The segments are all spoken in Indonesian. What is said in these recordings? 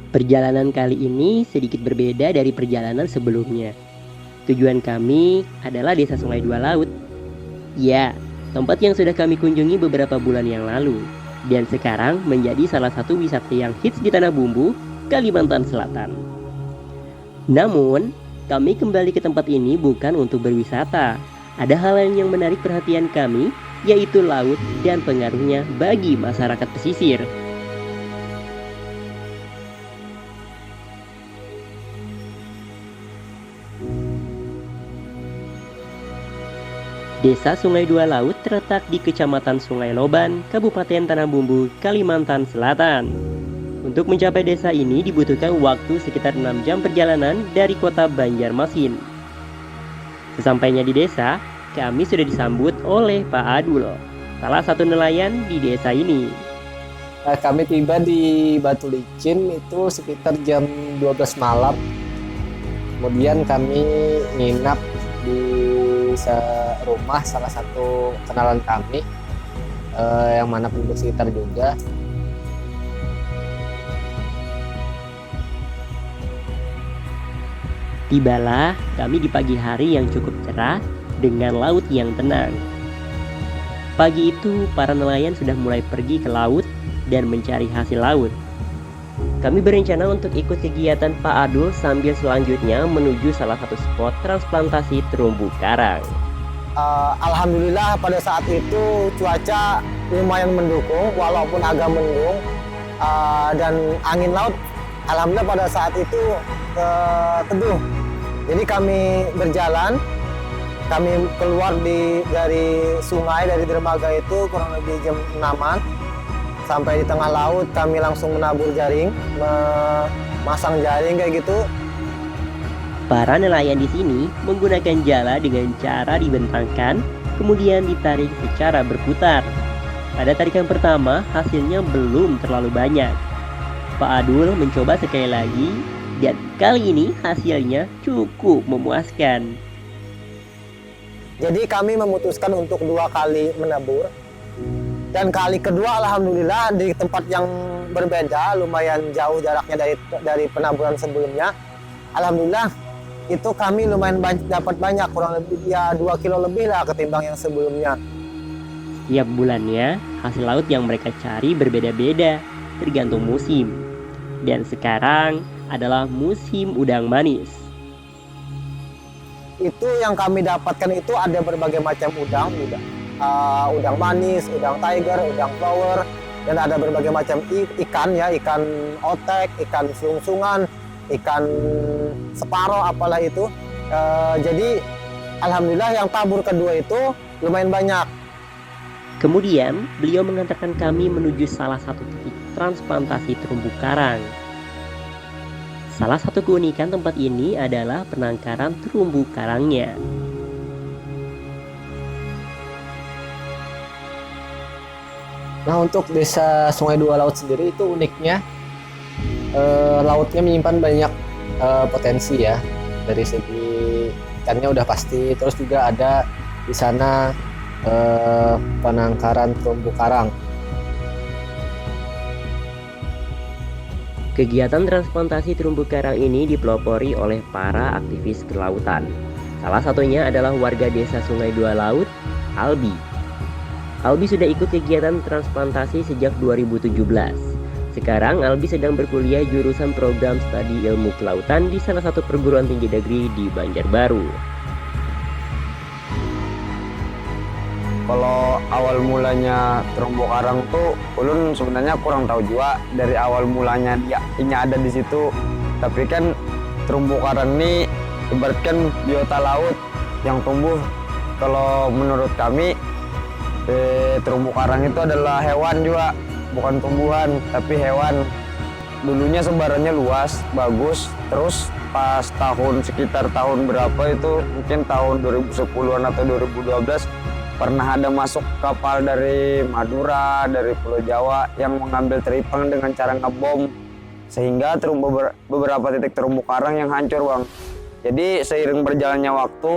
Perjalanan kali ini sedikit berbeda dari perjalanan sebelumnya. Tujuan kami adalah Desa Sungai Dua Laut. Ya, tempat yang sudah kami kunjungi beberapa bulan yang lalu. Dan sekarang menjadi salah satu wisata yang hits di Tanah Bumbu, Kalimantan Selatan. Namun, kami kembali ke tempat ini bukan untuk berwisata. Ada hal lain yang menarik perhatian kami, yaitu laut dan pengaruhnya bagi masyarakat pesisir. Desa Sungai Dua Laut terletak di Kecamatan Sungai Loban, Kabupaten Tanah Bumbu, Kalimantan Selatan. Untuk mencapai desa ini dibutuhkan waktu sekitar 6 jam perjalanan dari kota Banjarmasin. Sesampainya di desa, kami sudah disambut oleh Pak Adul, salah satu nelayan di desa ini. Kami tiba di Batu Licin itu sekitar jam 12 malam. Kemudian kami nginap di rumah salah satu kenalan kami yang mana penduduk sekitar juga. Tibalah kami di pagi hari yang cukup cerah dengan laut yang tenang. Pagi itu para nelayan sudah mulai pergi ke laut dan mencari hasil laut. Kami berencana untuk ikut kegiatan Pak Adul sambil selanjutnya menuju salah satu spot transplantasi terumbu karang. Alhamdulillah pada saat itu cuaca lumayan mendukung walaupun agak mendung, dan angin laut alhamdulillah pada saat itu teduh. Jadi kami berjalan, kami keluar dari sungai, dari dermaga itu kurang lebih jam 6-an. Sampai di tengah laut kami langsung menabur jaring, memasang jaring kayak gitu. Para nelayan di sini menggunakan jala dengan cara dibentangkan, kemudian ditarik secara berputar. Pada tarikan pertama, hasilnya belum terlalu banyak. Pak Adul mencoba sekali lagi, dan kali ini hasilnya cukup memuaskan. Jadi kami memutuskan untuk 2 kali menabur. Dan kali kedua alhamdulillah di tempat yang berbeda, lumayan jauh jaraknya dari penaburan sebelumnya. Alhamdulillah itu kami lumayan dapat banyak, kurang lebih ya 2 kilo lebih lah ketimbang yang sebelumnya. Setiap bulannya, hasil laut yang mereka cari berbeda-beda, tergantung musim. Dan sekarang adalah musim udang manis. Itu yang kami dapatkan itu ada berbagai macam udang manis, udang tiger, udang flower, dan ada berbagai macam ikan ya, ikan otek, ikan sulung-sungan, ikan separo apalah itu. Jadi alhamdulillah yang tabur kedua itu lumayan banyak. Kemudian beliau mengantarkan kami menuju salah satu titik transplantasi terumbu karang. Salah satu keunikan tempat ini adalah penangkaran terumbu karangnya. Nah, untuk desa Sungai Dua Laut sendiri itu uniknya lautnya menyimpan banyak potensi ya, dari segi ikannya udah pasti, terus juga ada di sana penangkaran terumbu karang. Kegiatan transplantasi terumbu karang ini dipelopori oleh para aktivis kelautan. Salah satunya adalah warga desa Sungai Dua Laut, Albi. Albi sudah ikut kegiatan transplantasi sejak 2017. Sekarang Albi sedang berkuliah jurusan program studi ilmu kelautan di salah satu perguruan tinggi negeri di Banjarbaru. Kalau awal mulanya terumbu karang tuh ulun sebenarnya kurang tahu juga dari awal mulanya dia ini ada di situ. Tapi kan terumbu karang ini ibaratkan biota laut yang tumbuh. Kalau menurut kami terumbu karang itu adalah hewan juga, bukan tumbuhan tapi hewan. Dulunya sebarannya luas, bagus. Terus pas sekitar tahun berapa itu, mungkin tahun 2010-an atau 2012, pernah ada masuk kapal dari Madura, dari Pulau Jawa yang mengambil teripang dengan cara ngebom, sehingga beberapa titik terumbu karang yang hancur, Bang. Jadi seiring berjalannya waktu,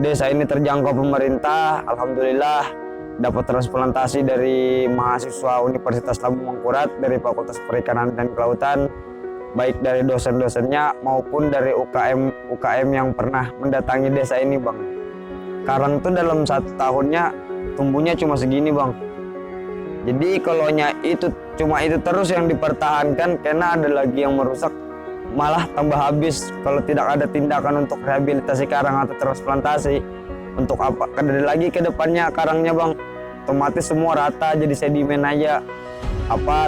desa ini terjangkau pemerintah, alhamdulillah dapat transplantasi dari mahasiswa Universitas Lambung Mangkurat dari Fakultas Perikanan dan Kelautan, baik dari dosen-dosennya maupun dari UKM yang pernah mendatangi desa ini, Bang. Karang tuh dalam 1 tahunnya tumbuhnya cuma segini, Bang. Jadi kalau cuma itu terus yang dipertahankan, karena ada lagi yang merusak, malah tambah habis kalau tidak ada tindakan untuk rehabilitasi karang atau transplantasi. Untuk apa? Ada lagi ke depannya karangnya, Bang. Otomatis semua rata jadi sedimen aja.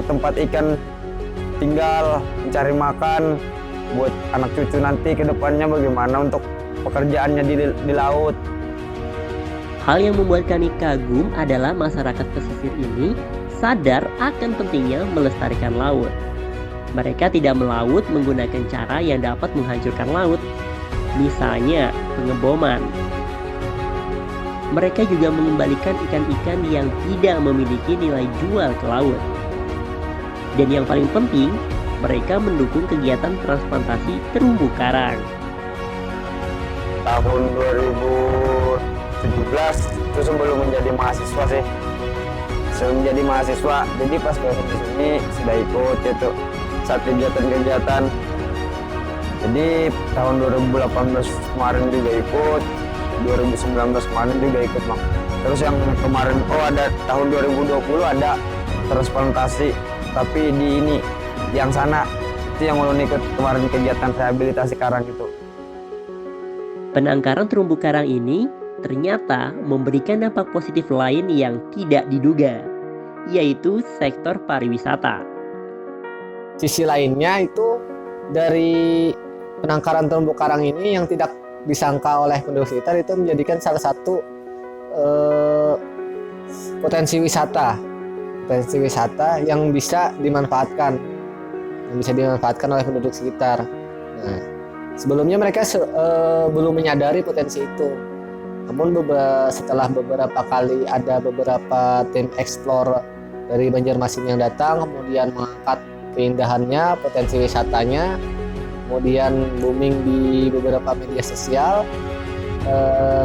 Tempat ikan tinggal mencari makan buat anak cucu nanti ke depannya bagaimana untuk pekerjaannya di laut. Hal yang membuat kami kagum adalah masyarakat pesisir ini sadar akan pentingnya melestarikan laut. Mereka tidak melaut menggunakan cara yang dapat menghancurkan laut, misalnya pengeboman. Mereka juga mengembalikan ikan-ikan yang tidak memiliki nilai jual ke laut. Dan yang paling penting, mereka mendukung kegiatan transplantasi terumbu karang. Tahun 2017 itu sebelum menjadi mahasiswa sih. Sebelum menjadi mahasiswa, jadi pas ke sini sudah ikut gitu saat kegiatan-kegiatan. Jadi tahun 2018 kemarin juga ikut, 2019 kemarin juga ikut, Bang. Terus yang kemarin ada tahun 2020 ada transplantasi, tapi yang sana itu yang ulun ikut kemarin kegiatan rehabilitasi karang itu. Penangkaran terumbu karang ini ternyata memberikan dampak positif lain yang tidak diduga, yaitu sektor pariwisata. Sisi lainnya itu dari penangkaran terumbu karang ini yang tidak disangka oleh penduduk sekitar itu menjadikan salah satu potensi wisata yang bisa dimanfaatkan oleh penduduk sekitar. Nah, sebelumnya mereka belum menyadari potensi itu. Namun setelah beberapa kali ada beberapa tim explore dari Banjarmasin yang datang, kemudian mengangkat keindahannya, potensi wisatanya, kemudian booming di beberapa media sosial,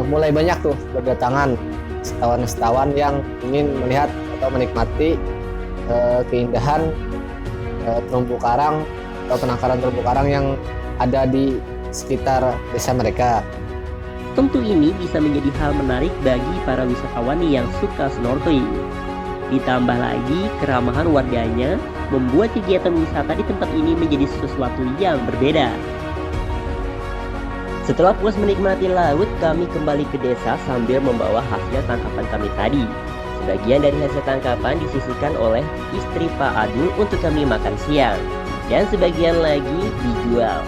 mulai banyak tuh berdatangan wisatawan-wisatawan yang ingin melihat atau menikmati keindahan terumbu karang atau penangkaran terumbu karang yang ada di sekitar desa mereka. Tentu ini bisa menjadi hal menarik bagi para wisatawan yang suka snorkeling. Ditambah lagi keramahan warganya membuat kegiatan wisata di tempat ini menjadi sesuatu yang berbeda. Setelah puas menikmati laut, kami kembali ke desa sambil membawa hasil tangkapan kami tadi. Sebagian dari hasil tangkapan disisihkan oleh istri Pak Adul untuk kami makan siang, dan sebagian lagi dijual.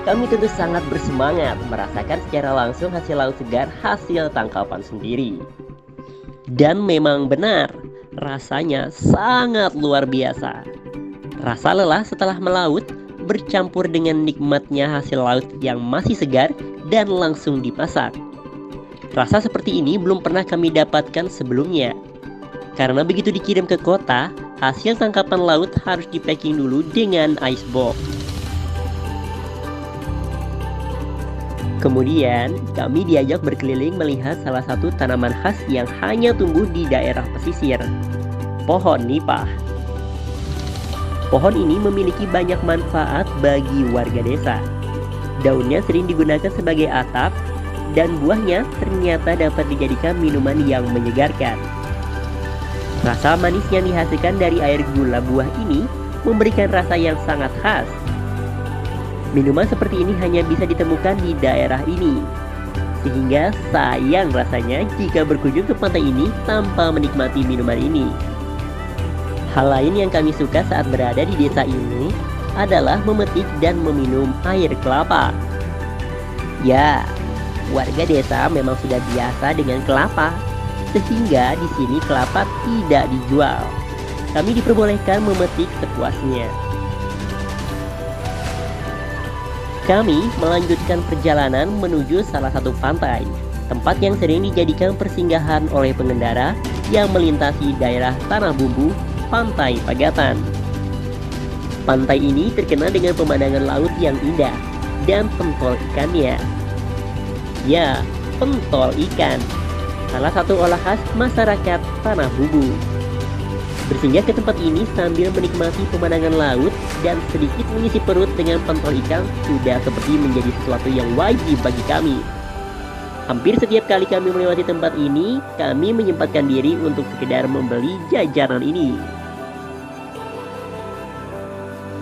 Kami tentu sangat bersemangat merasakan secara langsung hasil laut segar hasil tangkapan sendiri. Dan memang benar, rasanya sangat luar biasa. Rasa lelah setelah melaut bercampur dengan nikmatnya hasil laut yang masih segar dan langsung dimasak. Rasa seperti ini belum pernah kami dapatkan sebelumnya. Karena begitu dikirim ke kota, hasil tangkapan laut harus di-packing dulu dengan icebox. Kemudian, kami diajak berkeliling melihat salah satu tanaman khas yang hanya tumbuh di daerah pesisir, pohon nipah. Pohon ini memiliki banyak manfaat bagi warga desa. Daunnya sering digunakan sebagai atap, dan buahnya ternyata dapat dijadikan minuman yang menyegarkan. Rasa manis yang dihasilkan dari air gula buah ini memberikan rasa yang sangat khas. Minuman seperti ini hanya bisa ditemukan di daerah ini, sehingga sayang rasanya jika berkunjung ke pantai ini tanpa menikmati minuman ini. Hal lain yang kami suka saat berada di desa ini adalah memetik dan meminum air kelapa. Ya, warga desa memang sudah biasa dengan kelapa, sehingga di sini kelapa tidak dijual. Kami diperbolehkan memetik sepuasnya. Kami melanjutkan perjalanan menuju salah satu pantai, tempat yang sering dijadikan persinggahan oleh pengendara yang melintasi daerah Tanah Bumbu, Pantai Pagatan. Pantai ini terkenal dengan pemandangan laut yang indah dan pentol ikannya. Ya, pentol ikan. salah satu olah khas masyarakat Tanah Bumbu. Bersinggah ke tempat ini sambil menikmati pemandangan laut dan sedikit mengisi perut dengan pentol ikan sudah seperti menjadi sesuatu yang wajib bagi kami. Hampir setiap kali kami melewati tempat ini, kami menyempatkan diri untuk sekedar membeli jajanan ini.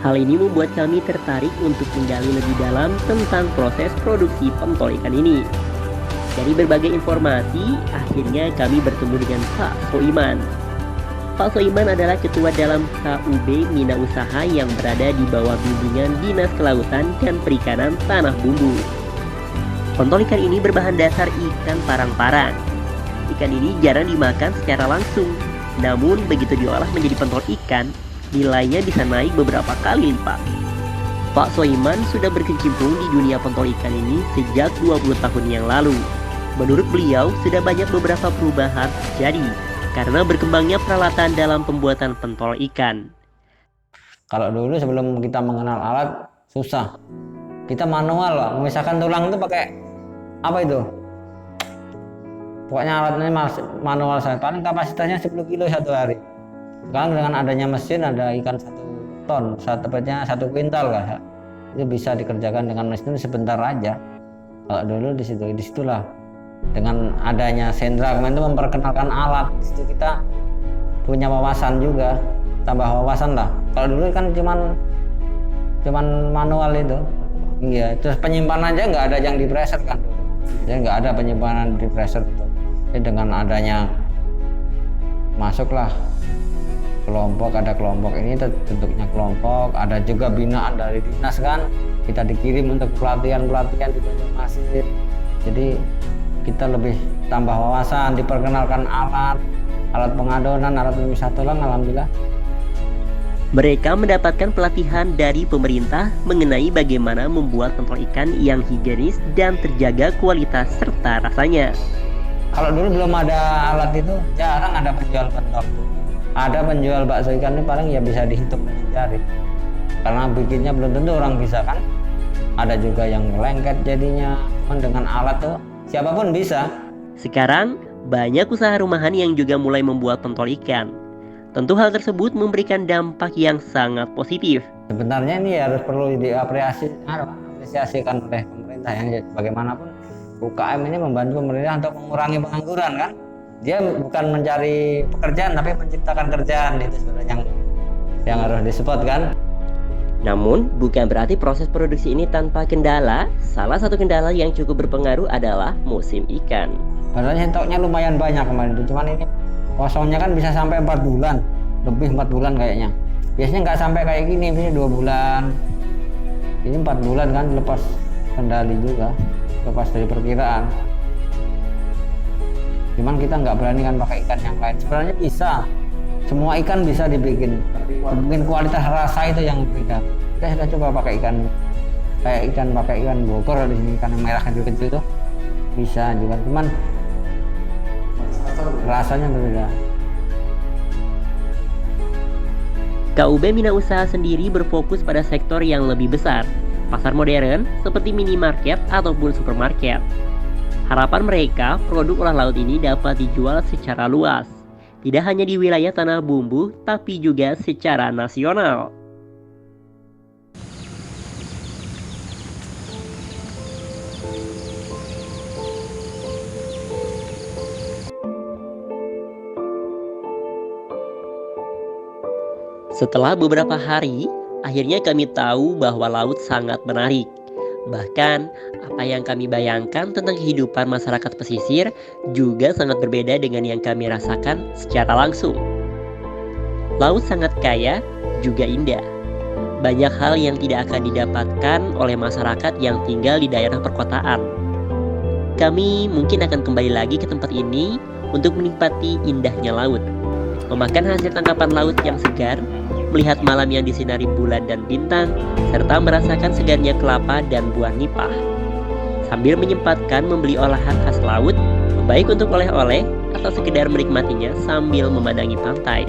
Hal ini membuat kami tertarik untuk menggali lebih dalam tentang proses produksi pentol ikan ini. Dari berbagai informasi, akhirnya kami bertemu dengan Pak Soiman. Pak Soiman adalah ketua dalam KUB Mina Usaha yang berada di bawah bimbingan Dinas Kelautan dan Perikanan Tanah Bumbu. Pentol ikan ini berbahan dasar ikan parang-parang. Ikan ini jarang dimakan secara langsung, namun begitu diolah menjadi pentol ikan, nilainya bisa naik beberapa kali lipat. Pak Soiman sudah berkecimpung di dunia pentol ikan ini sejak 20 tahun yang lalu. Menurut beliau, sudah banyak beberapa perubahan terjadi karena berkembangnya peralatan dalam pembuatan pentol ikan. Kalau dulu sebelum kita mengenal alat, susah. Kita manual loh, memisahkan tulang itu pakai apa itu? Pokoknya alatnya manual saya, paling kapasitasnya 10 kilo satu hari. Sekarang dengan adanya mesin, ada ikan 1 ton, tepatnya 1 kuintal lah. Itu bisa dikerjakan dengan mesin sebentar aja. Kalau dulu disitulah. Dengan adanya Sendra kemarin itu memperkenalkan alat, di situ kita punya wawasan juga, tambah wawasan lah. Kalau dulu kan cuman manual itu, iya. Terus penyimpanan aja nggak ada yang di pressure kan, ya nggak ada penyimpanan di pressure itu. Jadi dengan adanya masuklah kelompok, ada kelompok ini bentuknya kelompok, ada juga binaan dari dinas kan, kita dikirim untuk pelatihan di Banjarmasin. Jadi kita lebih tambah wawasan, diperkenalkan alat pengadonan, alat pemisah tulang, alhamdulillah. Mereka mendapatkan pelatihan dari pemerintah mengenai bagaimana membuat pentol ikan yang higienis dan terjaga kualitas serta rasanya. Kalau dulu belum ada alat itu, jarang ada penjual pentol. Ada penjual bakso ikan ini paling ya bisa dihitung dengan jari. Karena bikinnya belum tentu orang bisa kan. Ada juga yang lengket jadinya, dengan alat tuh siapapun bisa. Sekarang, banyak usaha rumahan yang juga mulai membuat pentol ikan. Tentu hal tersebut memberikan dampak yang sangat positif. Sebenarnya ini harus perlu diapresiasikan oleh pemerintah yang bagaimanapun UKM ini membantu pemerintah untuk mengurangi pengangguran kan. Dia bukan mencari pekerjaan tapi menciptakan kerjaan, itu sebenarnya yang harus disupport kan. Namun, bukan berarti proses produksi ini tanpa kendala. Salah satu kendala yang cukup berpengaruh adalah musim ikan. Padahal stoknya lumayan banyak kemarin itu, cuman ini kosongnya kan bisa sampai 4 bulan, lebih 4 bulan kayaknya. Biasanya nggak sampai kayak gini, ini 2 bulan. Ini 4 bulan kan, lepas kendali juga, lepas dari perkiraan. Cuman kita nggak berani kan pakai ikan yang lain. Sebenarnya bisa. Semua ikan bisa dibikin, mungkin kualitas rasa itu yang beda. Kita sudah coba pakai ikan Bogor di sini, ikan yang merah kecil-kecil itu bisa juga, cuman rasanya berbeda. KUB Mina Usaha sendiri berfokus pada sektor yang lebih besar, pasar modern seperti minimarket ataupun supermarket. Harapan mereka, produk olah laut ini dapat dijual secara luas. Tidak hanya di wilayah Tanah Bumbu, tapi juga secara nasional. Setelah beberapa hari, akhirnya kami tahu bahwa laut sangat menarik. Bahkan, apa yang kami bayangkan tentang kehidupan masyarakat pesisir juga sangat berbeda dengan yang kami rasakan secara langsung. Laut sangat kaya, juga indah. Banyak hal yang tidak akan didapatkan oleh masyarakat yang tinggal di daerah perkotaan. Kami mungkin akan kembali lagi ke tempat ini untuk menikmati indahnya laut, memakan hasil tangkapan laut yang segar, melihat malam yang disinari bulan dan bintang, serta merasakan segarnya kelapa dan buah nipah. Sambil menyempatkan membeli olahan khas laut, baik untuk oleh-oleh atau sekedar menikmatinya sambil memandangi pantai.